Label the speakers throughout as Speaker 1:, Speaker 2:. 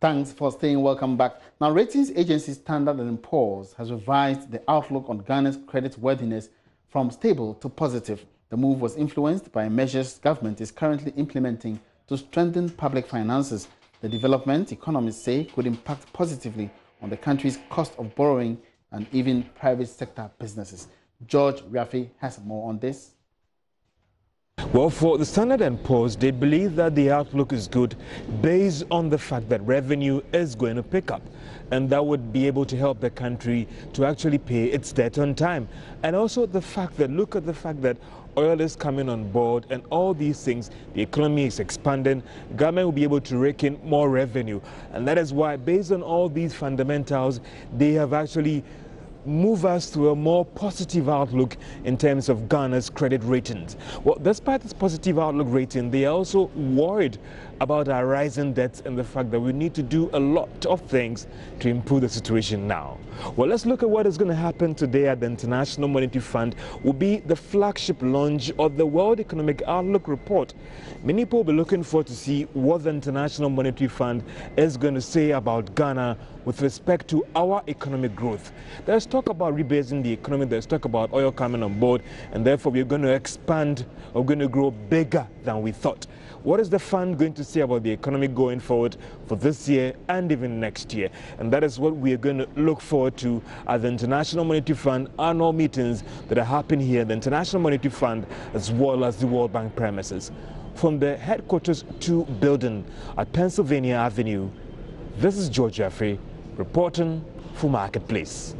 Speaker 1: Thanks for staying. Welcome back. Now, ratings agency Standard & Poor's has revised the outlook on Ghana's credit worthiness from stable to positive. The move was influenced by measures government is currently implementing to strengthen public finances. The development, economists say, could impact positively on the country's cost of borrowing and even private sector businesses. George Rafi has more on this.
Speaker 2: Well, for the Standard & Poor's, they believe that the outlook is good based on the fact that revenue is going to pick up, and that would be able to help the country to actually pay its debt on time. And also the fact that, look at the fact that oil is coming on board and all these things, the economy is expanding, government will be able to rake in more revenue. And that is why, based on all these fundamentals, they have actually move us to a more positive outlook in terms of Ghana's credit ratings. Well, despite this positive outlook rating, they are also worried about our rising debts and the fact that we need to do a lot of things to improve the situation now. Well, let's look at what is going to happen today at the International Monetary Fund. Will be the flagship launch of the World Economic Outlook report. Many people will be looking forward to see what the International Monetary Fund is going to say about Ghana with respect to our economic growth. There's talk about rebasing the economy, there's talk about oil coming on board, and therefore we're going to expand, or going to grow bigger than we thought. What is the fund going to say about the economy going forward for this year and even next year? And that is what we are going to look forward to at the International Monetary Fund annual meetings that are happening here at the International Monetary Fund as well as the World Bank premises. From the headquarters 2 building at Pennsylvania Avenue, this is George Jeffrey reporting for Marketplace.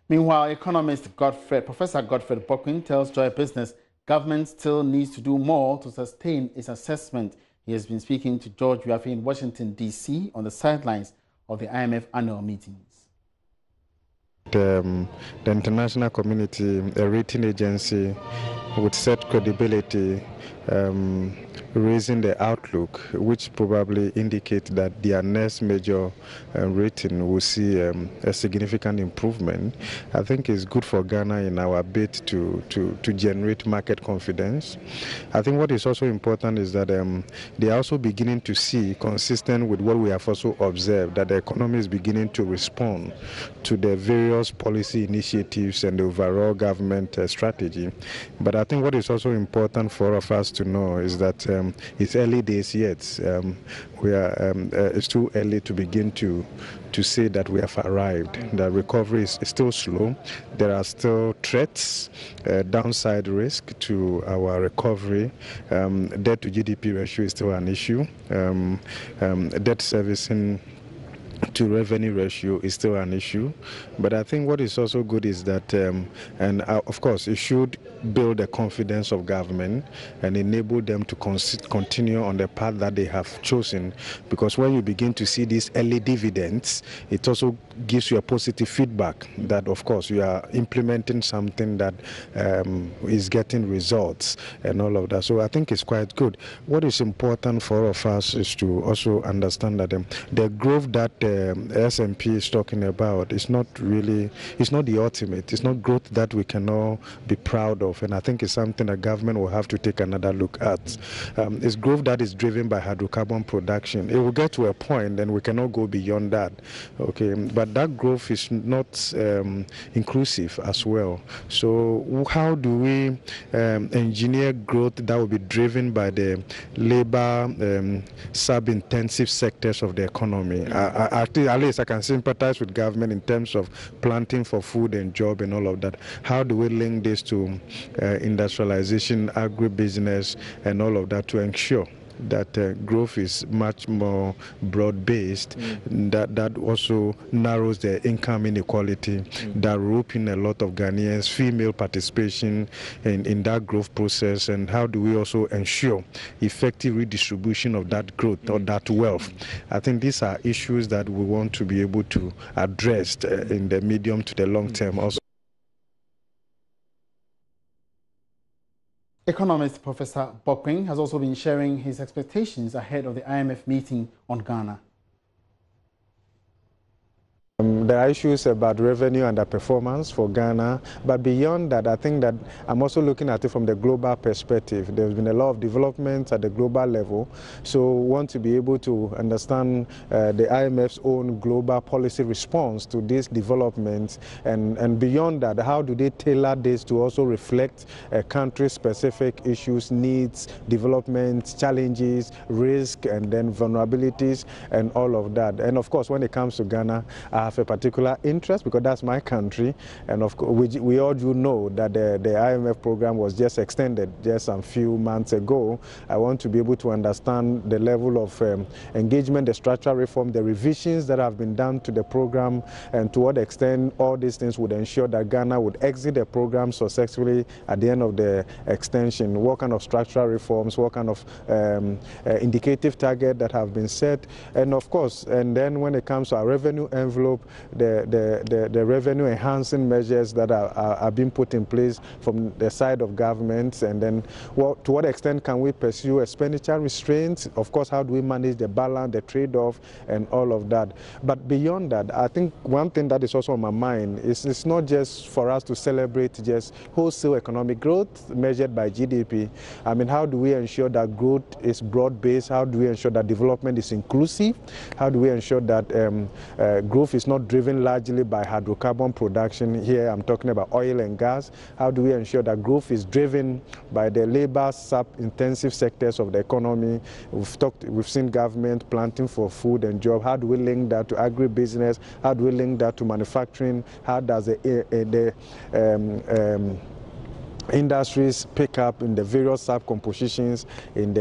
Speaker 1: Meanwhile, economist Professor Godfred Bokwin tells Joy Business government still needs to do more to sustain its assessment. He has been speaking to George Rafi in Washington, D.C. on the sidelines of the IMF annual meetings.
Speaker 3: The international community, a rating agency, would set credibility, raising the outlook, which probably indicate that their next major rating will see a significant improvement. I think it's good for Ghana in our bid to generate market confidence. I think what is also important is that they are also beginning to see, consistent with what we have also observed, that the economy is beginning to respond to the various policy initiatives and the overall government strategy. But I think what is also important for all of us to know is that it's early days yet. It's too early to begin to say that we have arrived. The recovery is still slow. There are still threats, downside risk to our recovery. Debt to GDP ratio is still an issue. Debt servicing to revenue ratio is still an issue. But I think what is also good is that, of course, it should build the confidence of government and enable them to continue on the path that they have chosen. Because when you begin to see these early dividends, it also gives you a positive feedback that, of course, you are implementing something that is getting results and all of that. So I think it's quite good. What is important for all of us is to also understand that the growth that S&P is talking about is not really, it's not the ultimate. It's not growth that we can all be proud of. And I think it's something that government will have to take another look at. It's growth that is driven by hydrocarbon production. It will get to a point and we cannot go beyond that. Okay, but that growth is not inclusive as well. So how do we engineer growth that will be driven by the labor sub-intensive sectors of the economy? At least I can sympathize with government in terms of planting for food and job and all of that. How do we link this to industrialization, agribusiness, and all of that to ensure that growth is much more broad-based, that also narrows the income inequality, that rope in a lot of Ghanaians, female participation in that growth process, and how do we also ensure effective redistribution of that growth or that wealth. I think these are issues that we want to be able to address in the medium to the long term also.
Speaker 1: Economist Professor Bokwin has also been sharing his expectations ahead of the IMF meeting on Ghana.
Speaker 3: There are issues about revenue underperformance for Ghana, but beyond that, I think that I'm also looking at it from the global perspective. There's been a lot of developments at the global level, so want to be able to understand the IMF's own global policy response to these developments, and beyond that, how do they tailor this to also reflect country-specific issues, needs, developments, challenges, risk, and then vulnerabilities, and all of that. And of course, when it comes to Ghana, I have a particular interest because that's my country, and of course, we all do know that the IMF program was just extended just a few months ago. I want to be able to understand the level of engagement, the structural reform, the revisions that have been done to the program, and to what extent all these things would ensure that Ghana would exit the program successfully at the end of the extension. What kind of structural reforms, what kind of indicative target that have been set, and of course, and then when it comes to our revenue envelope, the revenue enhancing measures that are being put in place from the side of governments, and then to what extent can we pursue expenditure restraints? Of course, how do we manage the balance, the trade-off, and all of that? But beyond that, I think one thing that is also on my mind is it's not just for us to celebrate just wholesale economic growth measured by GDP. I mean, how do we ensure that growth is broad-based? How do we ensure that development is inclusive? How do we ensure that growth is not driven largely by hydrocarbon production? Here I'm talking about oil and gas. How do we ensure that growth is driven by the labor intensive sectors of the economy? We've seen government planting for food and job. How do we link that to agribusiness? How do we link that to manufacturing? How does the industries pick up in the various sub-compositions in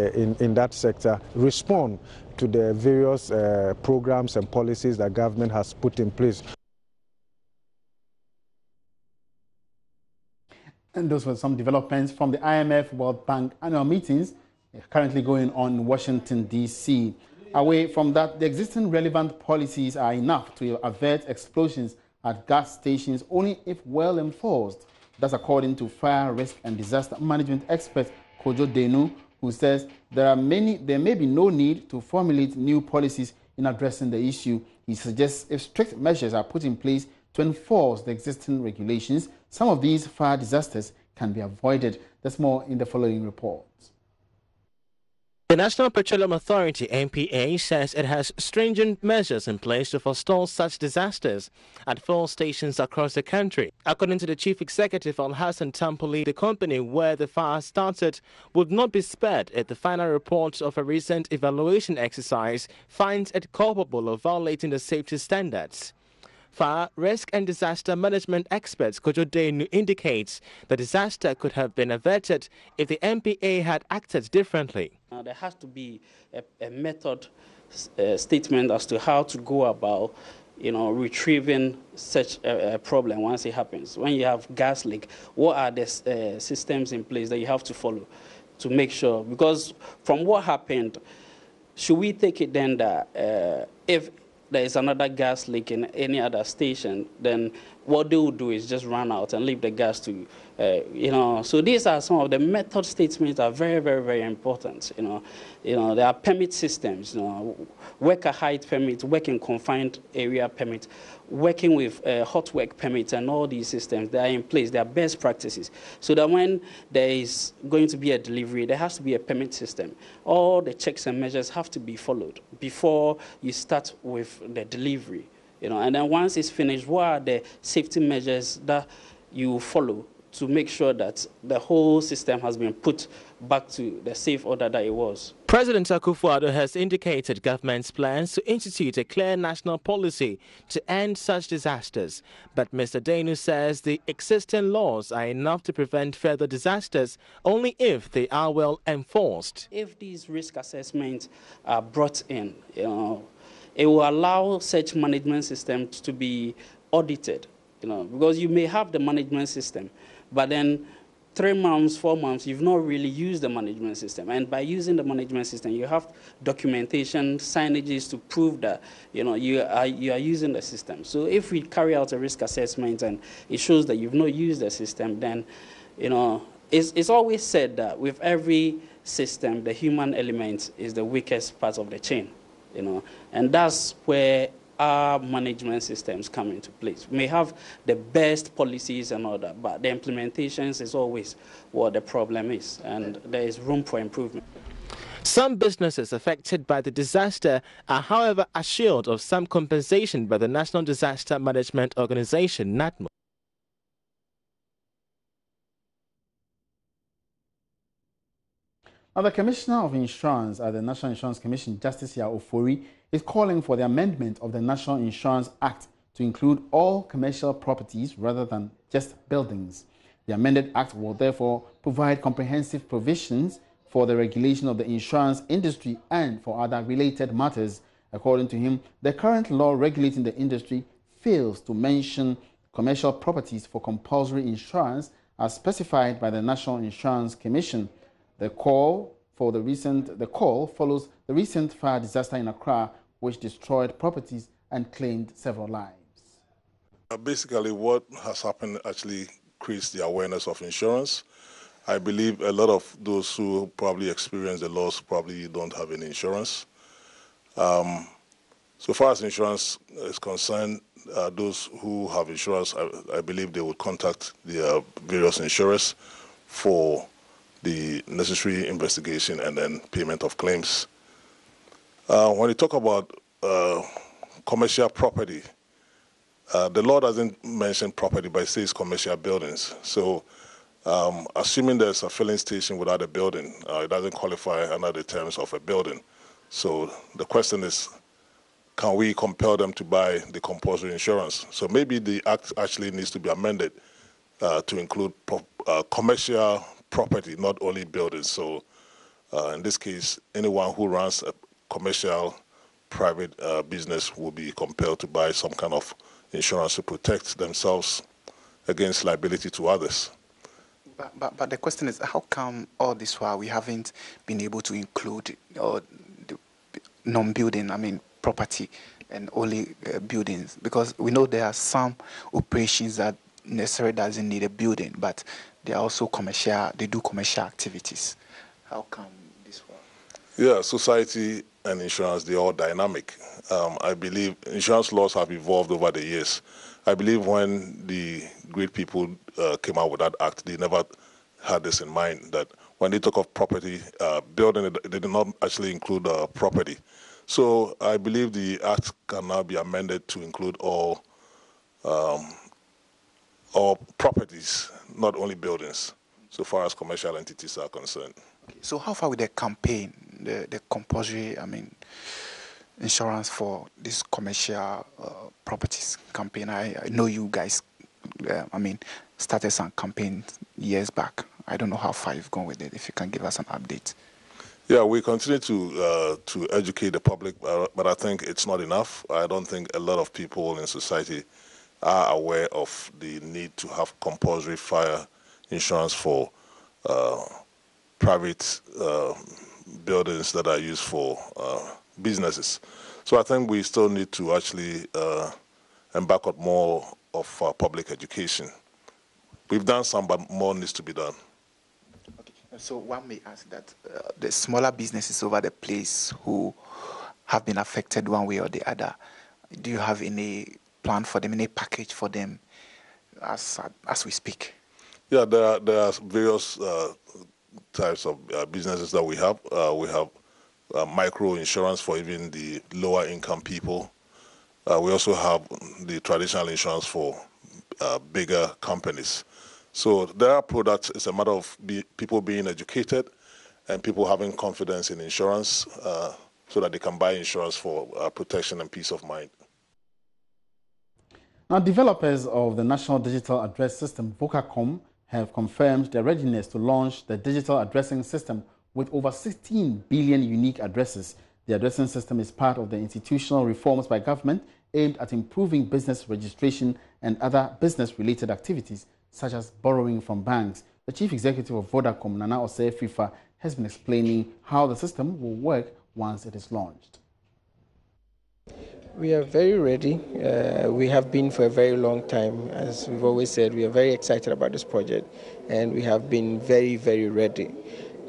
Speaker 3: that sector respond to the various programs and policies that government has put in place?
Speaker 1: And those were some developments from the IMF World Bank annual meetings currently going on in Washington, D.C. Away from that, the existing relevant policies are enough to avert explosions at gas stations only if well enforced. That's according to fire risk and disaster management expert Kojo Denu, who says there may be no need to formulate new policies in addressing the issue. He suggests if strict measures are put in place to enforce the existing regulations, some of these fire disasters can be avoided. There's more in the following report.
Speaker 4: The National Petroleum Authority, NPA, says it has stringent measures in place to forestall such disasters at fuel stations across the country. According to the Chief Executive, Al-Hassan Tampoli, the company where the fire started would not be spared if the final report of a recent evaluation exercise finds it culpable of violating the safety standards. Fire, risk and disaster management experts Kojo Denu indicates the disaster could have been averted if the NPA had acted differently.
Speaker 5: There has to be a method statement as to how to go about, retrieving such a problem once it happens. When you have gas leak, what are the systems in place that you have to follow to make sure? Because from what happened, should we take it then that if there is another gas leak in any other station, then what they will do is just run out and leave the gas to, So these are some of the method statements that are very, very, very important. There are permit systems, worker height permit, work in confined area permit, working with hot work permits, and all these systems that are in place. They are best practices. So that when there is going to be a delivery, there has to be a permit system. All the checks and measures have to be followed before you start with the delivery. And then once it's finished, what are the safety measures that you follow to make sure that the whole system has been put back to the safe order that it was?
Speaker 4: President Akufo-Addo has indicated government's plans to institute a clear national policy to end such disasters. But Mr. Denu says the existing laws are enough to prevent further disasters only if they are well enforced.
Speaker 5: If these risk assessments are brought in, it will allow such management systems to be audited, because you may have the management system, but then 3 months, 4 months, you've not really used the management system. And by using the management system, you have documentation, signages to prove that, you are using the system. So if we carry out a risk assessment and it shows that you've not used the system, then, it's always said that with every system, the human element is the weakest part of the chain. And that's where our management systems come into place. We may have the best policies and all that, but the implementations is always what the problem is, and there is room for improvement.
Speaker 4: Some businesses affected by the disaster are, however, assured of some compensation by the National Disaster Management Organization, NADMO.
Speaker 1: Now, the Commissioner of Insurance at the National Insurance Commission, Justice Yao Ofori, is calling for the amendment of the National Insurance Act to include all commercial properties rather than just buildings. The amended act will therefore provide comprehensive provisions for the regulation of the insurance industry and for other related matters. According to him, the current law regulating the industry fails to mention commercial properties for compulsory insurance as specified by the National Insurance Commission. The call follows the recent fire disaster in Accra, which destroyed properties and claimed several lives.
Speaker 6: Basically, what has happened actually increased the awareness of insurance. I believe a lot of those who probably experience the loss probably don't have any insurance. So far as insurance is concerned, those who have insurance, I believe they will contact their various insurers for the necessary investigation and then payment of claims. When you talk about commercial property, the law doesn't mention property, but it says commercial buildings. So assuming there's a filling station without a building, it doesn't qualify under the terms of a building. So the question is, can we compel them to buy the compulsory insurance? So maybe the act actually needs to be amended to include commercial property, not only buildings. So in this case, anyone who runs a commercial private business will be compelled to buy some kind of insurance to protect themselves against liability to others.
Speaker 7: But the question is, how come all this while we haven't been able to include the non-building, property and only buildings? Because we know there are some operations that necessarily doesn't need a building, but they are also commercial, they do commercial activities. How come this one?
Speaker 6: Yeah, society and insurance, they're all dynamic. I believe insurance laws have evolved over the years. I believe when the great people came out with that act, they never had this in mind, that when they talk of property, building, they did not actually include property. So I believe the act can now be amended to include all properties, not only buildings, so far as commercial entities are concerned.
Speaker 7: Okay. So how far with the campaign, the compulsory, insurance for this commercial properties campaign? I know you guys, started some campaigns years back. I don't know how far you've gone with it. If you can give us an update.
Speaker 6: Yeah, we continue to educate the public, but I think it's not enough. I don't think a lot of people in society are aware of the need to have compulsory fire insurance for private buildings that are used for businesses. So I think we still need to actually embark on more of public education. We've done some, but more needs to be done.
Speaker 7: Okay. So one may ask that the smaller businesses over the place who have been affected one way or the other, do you have any plan for them, any package for them as we speak? Yeah,
Speaker 6: there are various types of businesses that we have. We have micro insurance for even the lower income people. We also have the traditional insurance for bigger companies. So there are products. It's a matter of people being educated and people having confidence in insurance so that they can buy insurance for protection and peace of mind.
Speaker 1: Now, developers of the National Digital Address System, VOKACOM, have confirmed their readiness to launch the digital addressing system with over 16 billion unique addresses. The addressing system is part of the institutional reforms by government aimed at improving business registration and other business-related activities, such as borrowing from banks. The Chief Executive of Vodacom, Nana Osei Fifa, has been explaining how the system will work once it is launched.
Speaker 8: We are very ready. We have been for a very long time. As we've always said, we are very excited about this project, and we have been very, very ready.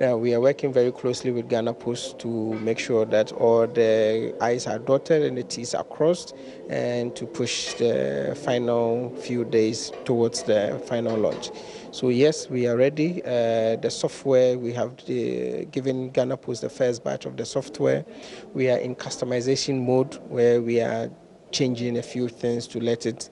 Speaker 8: Now, we are working very closely with Ghana Post to make sure that all the I's are dotted and the T's are crossed, and to push the final few days towards the final launch. So yes, we are ready. The software, we have given Ghana Post the first batch of the software. We are in customization mode where we are changing a few things to let it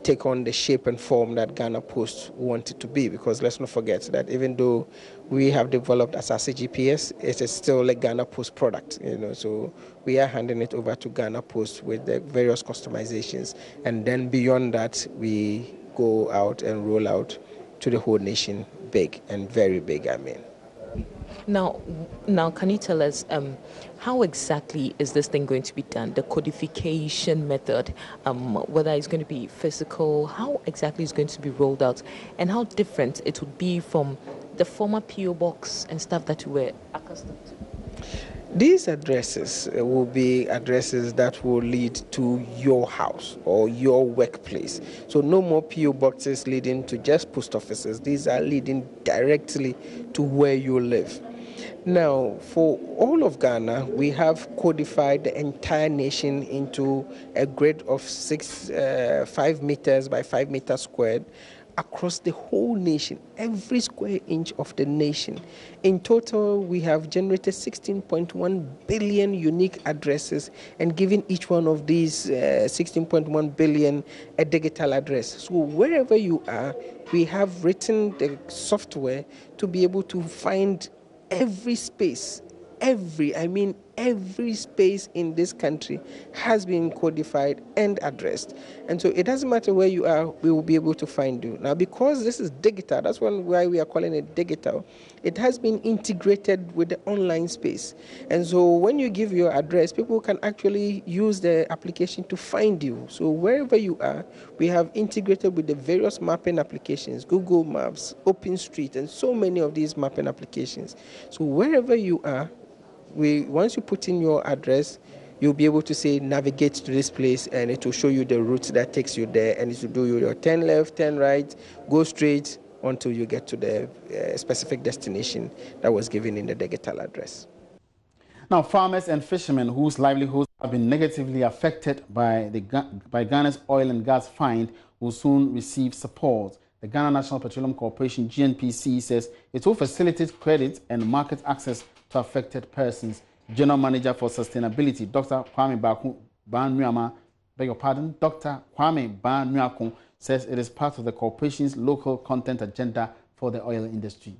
Speaker 8: take on the shape and form that Ghana Post want it to be, because let's not forget that even though we have developed as our CGPS, it is still a Ghana Post product, so we are handing it over to Ghana Post with the various customizations, and then beyond that we go out and roll out to the whole nation, big and very big, I mean.
Speaker 9: Now, can you tell us how exactly is this thing going to be done? The codification method, whether it's going to be physical, how exactly is going to be rolled out, and how different it would be from the former PO box and stuff that you were accustomed to?
Speaker 8: These addresses will be addresses that will lead to your house or your workplace. So no more PO boxes leading to just post offices. These are leading directly to where you live. Now, for all of Ghana, we have codified the entire nation into a grid of 5 meters by 5 meters squared across the whole nation, every square inch of the nation. In total, we have generated 16.1 billion unique addresses and given each one of these 16.1 billion a digital address. So wherever you are, we have written the software to be able to find every space, every space in this country has been codified and addressed. And so it doesn't matter where you are, we will be able to find you. Now, because this is digital, that's why we are calling it digital, it has been integrated with the online space. And so when you give your address, people can actually use the application to find you. So wherever you are, we have integrated with the various mapping applications, Google Maps, OpenStreet, and so many of these mapping applications. So wherever you are, once you put in your address, you'll be able to say navigate to this place, and it will show you the route that takes you there, and it will do your turn left, turn right, go straight until you get to the specific destination that was given in the digital address.
Speaker 1: Now, farmers and fishermen whose livelihoods have been negatively affected by Ghana's oil and gas find will soon receive support. The Ghana National Petroleum Corporation, GNPC, says it will facilitate credit and market access to affected persons. General Manager for Sustainability, Dr. Kwame Ban-Nuama, Dr. Kwame Ban-Nuakon, says it is part of the corporation's local content agenda for the oil industry.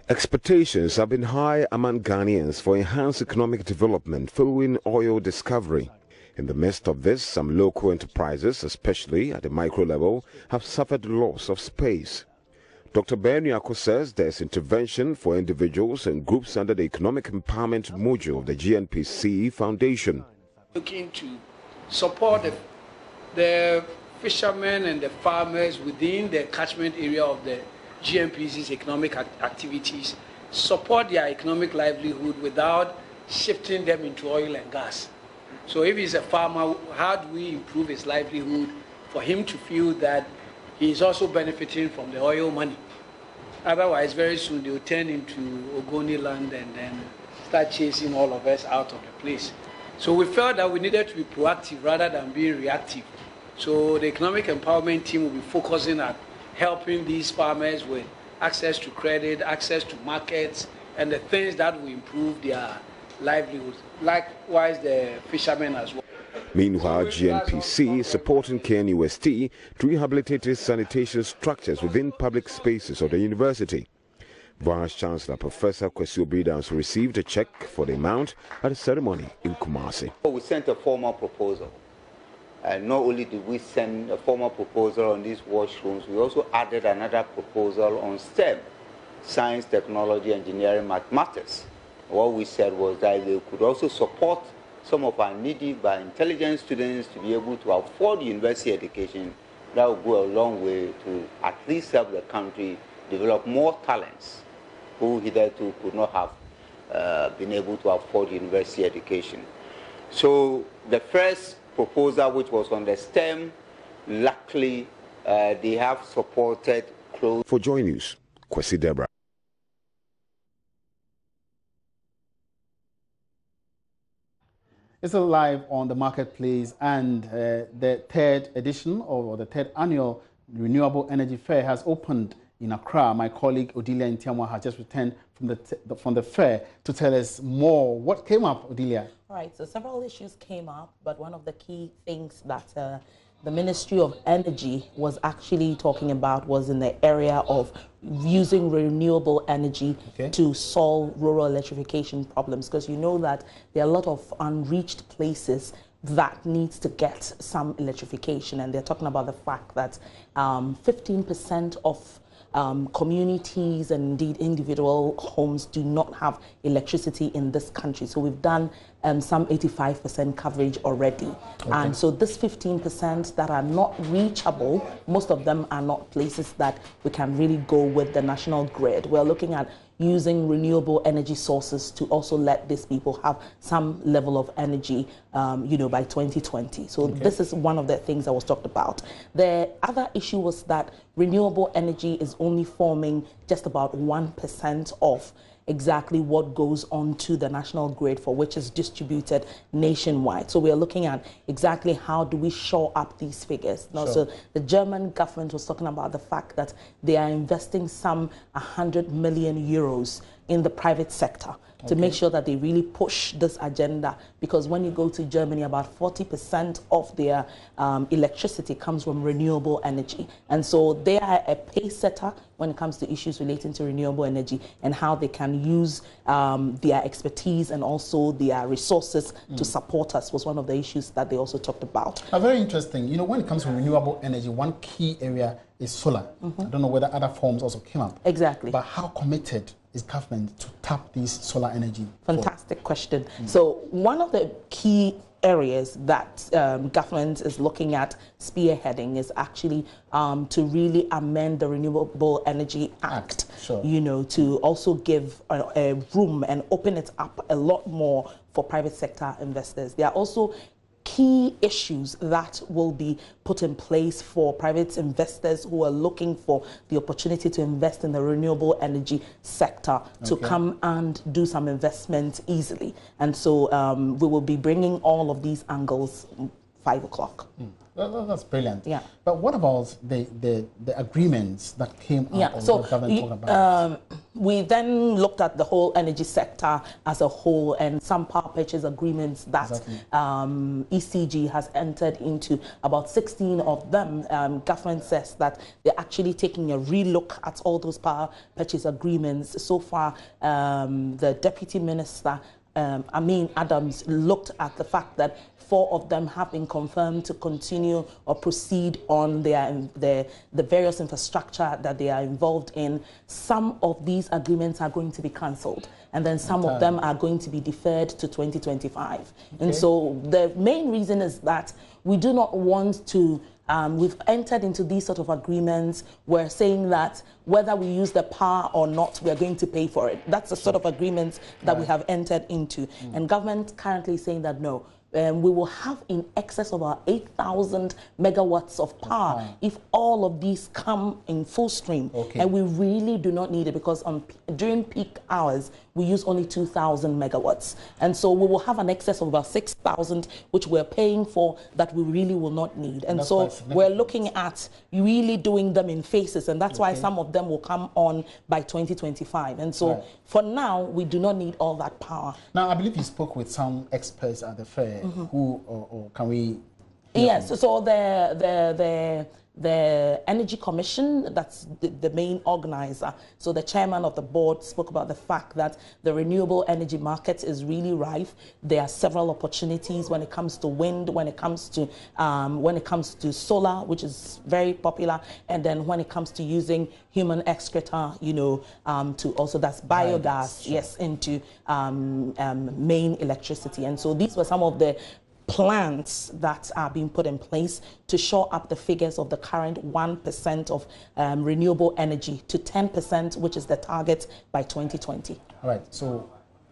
Speaker 10: Expectations have been high among Ghanaians for enhanced economic development following oil discovery. In the midst of this, some local enterprises, especially at the micro level, have suffered loss of space. Dr. Ban-Nuakon says there's intervention for individuals and groups under the Economic Empowerment module of the GNPC Foundation.
Speaker 11: Looking to support the fishermen and the farmers within the catchment area of the GNPC's economic activities, support their economic livelihood without shifting them into oil and gas. So if he's a farmer, how do we improve his livelihood for him to feel that he is also benefiting from the oil money? Otherwise, very soon they will turn into Ogoni land and then start chasing all of us out of the place. So we felt that we needed to be proactive rather than being reactive. So the economic empowerment team will be focusing on helping these farmers with access to credit, access to markets, and the things that will improve their livelihoods. Likewise, the fishermen as well.
Speaker 10: Meanwhile, GNPC is supporting KNUST to rehabilitate its sanitation structures within public spaces of the university. Vice-Chancellor Professor Kwesi Obidans received a check for the amount at a ceremony in Kumasi.
Speaker 12: We sent a formal proposal. And not only did we send a formal proposal on these washrooms, we also added another proposal on STEM, science, technology, engineering, mathematics. What we said was that they could also support some of our needy but intelligent students to be able to afford university education. That will go a long way to at least help the country develop more talents who hitherto could not have been able to afford university education. So the first proposal, which was on the STEM, luckily they have supported close.
Speaker 10: For Joy News, Kwesi Debra.
Speaker 1: It's live on the marketplace, and the third edition or the third annual Renewable Energy Fair has opened in Accra. My colleague Odilia Ntiamwa has just returned from the fair to tell us more. What came up, Odilia?
Speaker 13: All right, so several issues came up, but one of the key things that the Ministry of Energy was actually talking about was in the area of using renewable energy to solve rural electrification problems, because you know that there are a lot of unreached places that needs to get some electrification, and they're talking about the fact that 15% of communities and indeed individual homes do not have electricity in this country. So we've done some 85% coverage already. And so this 15% that are not reachable, most of them are not places that we can really go with the national grid. We're looking at using renewable energy sources to also let these people have some level of energy, by 2020. So this is one of the things that was talked about. The other issue was that renewable energy is only forming just about 1% of exactly what goes onto the national grid, for which is distributed nationwide. So we are looking at exactly how do we shore up these figures. Now, so the German government was talking about the fact that they are investing some 100 million euros in the private sector to make sure that they really push this agenda, because when you go to Germany, about 40% of their electricity comes from renewable energy. And so they are a pace setter when it comes to issues relating to renewable energy and how they can use their expertise and also their resources to support us was one of the issues that they also talked about.
Speaker 1: Very interesting. You know, when it comes to renewable energy, one key area is solar. I don't know whether other forms also came up.
Speaker 13: Exactly.
Speaker 1: But how committed is government to tap this solar energy?
Speaker 13: Fantastic question. So one of the key areas that government is looking at spearheading is actually to really amend the Renewable Energy Act, to also give a room and open it up a lot more for private sector investors. There are also key issues that will be put in place for private investors who are looking for the opportunity to invest in the renewable energy sector to come and do some investment easily. And so we will be bringing all of these angles 5 o'clock.
Speaker 1: That's brilliant.
Speaker 13: Yeah.
Speaker 1: But what about the agreements that came out?
Speaker 13: Yeah. So we then looked at the whole energy sector as a whole and some power purchase agreements that ECG has entered into. About 16 of them, government says that they're actually taking a relook at all those power purchase agreements. So far, the Deputy Minister Amin Adams looked at the fact that 4 of them have been confirmed to continue or proceed on the various infrastructure that they are involved in. Some of these agreements are going to be cancelled, and then some of them are going to be deferred to 2025. And so the main reason is that we do not want to we've entered into these sort of agreements. We're saying that whether we use the power or not, we are going to pay for it. That's the sort of agreements that we have entered into. And government currently saying that no, we will have in excess of our 8,000 megawatts of power if all of these come in full stream. And we really do not need it, because during peak hours, we use only 2,000 megawatts. And so we will have an excess of about 6,000, which we're paying for, that we really will not need. And so we're looking at really doing them in phases. And that's why some of them will come on by 2025. And so for now, we do not need all that power.
Speaker 1: Now, I believe you spoke with some experts at the fair. Who or can we?
Speaker 13: Yes. So the Energy Commission, that's the main organizer. So the chairman of the board spoke about the fact that the renewable energy market is really rife. There are several opportunities when it comes to wind, when it comes to solar, which is very popular, and then when it comes to using human excreta, to also that's biogas, into main electricity. And so these were some of the plans that are being put in place to shore up the figures of the current 1% of renewable energy to 10%, which is the target by 2020.
Speaker 1: All right. So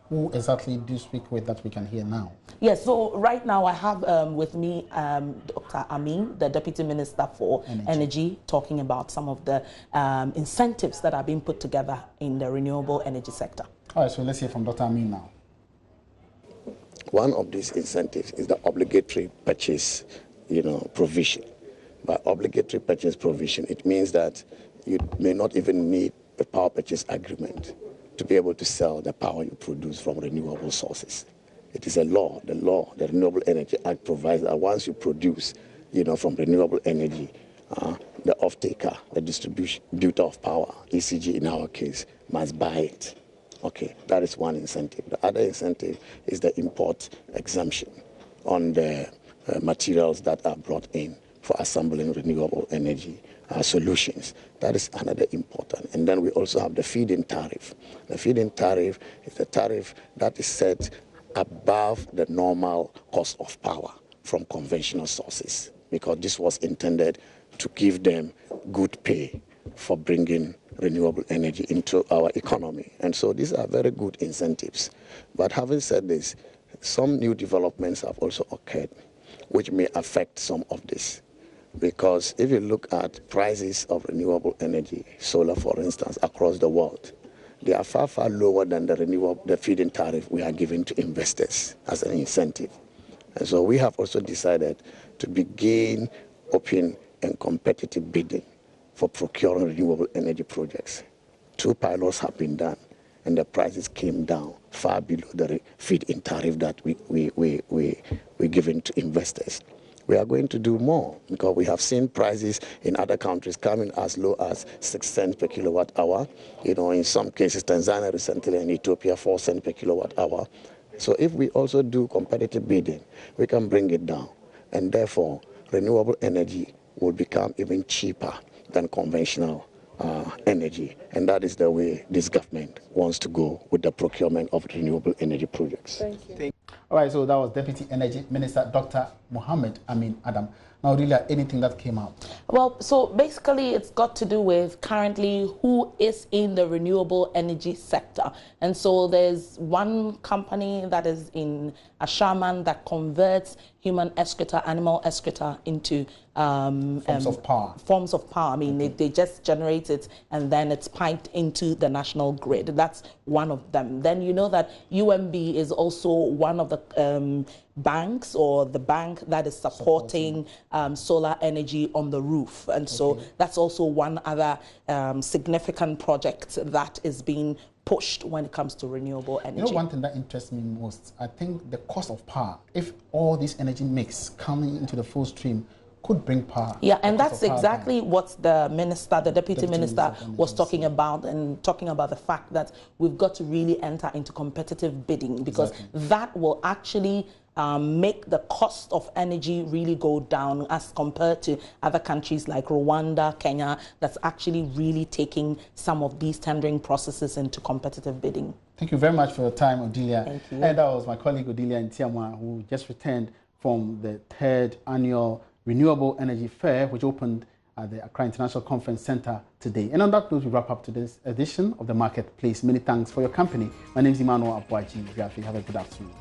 Speaker 1: Who exactly do you speak with that we can hear now?
Speaker 13: Yes, so right now I have with me Dr. Amin, the Deputy Minister for Energy, talking about some of the incentives that are being put together in the renewable energy sector.
Speaker 1: All right, so let's hear from Dr. Amin now.
Speaker 14: One of these incentives is the obligatory purchase, provision. By obligatory purchase provision, it means that you may not even need a power purchase agreement to be able to sell the power you produce from renewable sources. It is a law. The Renewable Energy Act provides that once you produce, from renewable energy, the off-taker, the distributor of power, ECG in our case, must buy it. Okay, that is one incentive. The other incentive is the import exemption on the materials that are brought in for assembling renewable energy solutions. That is another important. And then we also have the feed-in tariff. The feed-in tariff is the tariff that is set above the normal cost of power from conventional sources, because this was intended to give them good pay for bringing renewable energy into our economy. And so these are very good incentives. But having said this, some new developments have also occurred which may affect some of this. Because if you look at prices of renewable energy, solar for instance, across the world, they are far, far lower than the feed-in tariff we are giving to investors as an incentive. And so we have also decided to begin open and competitive bidding for procuring renewable energy projects. 2 pilots have been done, and the prices came down far below the feed-in tariff that we're giving to investors. We are going to do more because we have seen prices in other countries coming as low as 6 cents per kilowatt hour. In some cases, Tanzania recently and Ethiopia, 4 cents per kilowatt hour. So if we also do competitive bidding, we can bring it down. And therefore, renewable energy will become even cheaper than conventional energy. And that is the way this government wants to go with the procurement of renewable energy projects.
Speaker 13: Thank you.
Speaker 1: All right, so that was Deputy Energy Minister Dr. Mohammed Amin Adam. Now, really, anything that came out?
Speaker 13: Well, so basically it's got to do with currently who is in the renewable energy sector. And so there's one company that is in Ashaman that converts human excreta, animal excreta into
Speaker 1: forms of power.
Speaker 13: Forms of power. I mean, they just generate it and then it's piped into the national grid. That's one of them. Then you know that UMB is also one of the banks, or the bank that is supporting solar energy on the roof. And so that's also one other significant project that is being pushed when it comes to renewable energy.
Speaker 1: You know, one thing that interests me most, I think the cost of power, if all this energy mix coming into the full stream could bring power.
Speaker 13: Yeah, and that's exactly what the minister, the deputy minister was talking about, and talking about the fact that we've got to really enter into competitive bidding, because that will actually make the cost of energy really go down as compared to other countries like Rwanda, Kenya, that's actually really taking some of these tendering processes into competitive bidding.
Speaker 1: Thank you very much for your time, Odelia.
Speaker 13: Thank you.
Speaker 1: And that was my colleague Odelia Ntiamwa, who just returned from the 3rd annual Renewable Energy Fair, which opened at the Accra International Conference Center today. And on that note, we wrap up today's edition of The Marketplace. Many thanks for your company. My name is Emmanuel Abwaji. Have a good afternoon.